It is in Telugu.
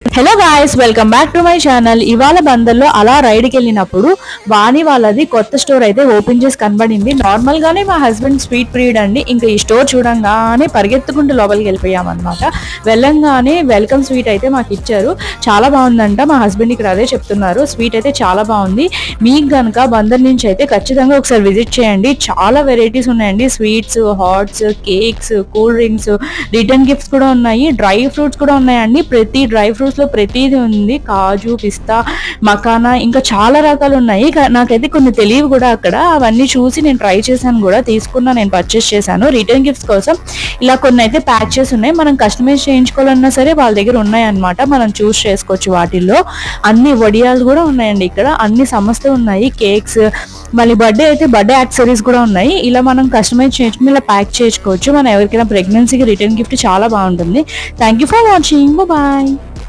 Hello guys, welcome back to my channel. ఇవాళ బందర్లో అలా రైడ్కి వెళ్ళినప్పుడు వాణి వాళ్ళది కొత్త స్టోర్ అయితే ఓపెన్ చేసి కనబడింది. నార్మల్ గానే మా హస్బెండ్ స్వీట్ ప్రియుడ్ అండి. ఇంకా ఈ స్టోర్ చూడంగానే పరిగెత్తుకుంటూ లోపలికి వెళ్ళిపోయామన్నమాట. వెళ్ళంగానే వెల్కమ్ స్వీట్ అయితే మాకు ఇచ్చారు. చాలా బాగుందంట. మా హస్బెండ్ ఇక్కడ అదే చెప్తున్నారు. స్వీట్ అయితే చాలా బాగుంది. మీకు కనుక బందర్ నుంచి అయితే ఖచ్చితంగా ఒకసారి విజిట్ చేయండి. చాలా వెరైటీస్ ఉన్నాయండి. Sweets, hots, cakes, cool drinks, return gifts కూడా ఉన్నాయి. డ్రై ఫ్రూట్స్ కూడా ఉన్నాయండి. ప్రతి డ్రై ఫ్రూట్స్ లో ప్రతిదీ ఉంది. కాజు, పిస్తా, మకానా, ఇంకా చాలా రకాలు ఉన్నాయి. నాకైతే కొన్ని తెలియవు కూడా అక్కడ. అవన్నీ చూసి నేను ట్రై చేశాను కూడా, తీసుకున్నా, నేను పర్చేస్ చేశాను. రిటర్న్ గిఫ్ట్స్ కోసం ఇలా కొన్ని అయితే ప్యాక్ చేసి ఉన్నాయి. మనం కస్టమైజ్ చేయించుకోవాలన్నా సరే వాళ్ళ దగ్గర ఉన్నాయి అన్నమాట. మనం చూస్ చేసుకోవచ్చు. వాటిల్లో అన్ని వడియాలు కూడా ఉన్నాయండి. ఇక్కడ అన్ని సమస్త ఉన్నాయి. కేక్స్, మళ్ళీ బర్త్డే అయితే బర్త్డే యాక్సెసరీస్ కూడా ఉన్నాయి. ఇలా మనం కస్టమైజ్ చేసుకుని ఇలా ప్యాక్ చేసుకోవచ్చు. మనం ఎవరికైనా ప్రెగ్నెన్సీకి రిటర్న్ గిఫ్ట్ చాలా బాగుంటుంది. Thank you for watching. Bye.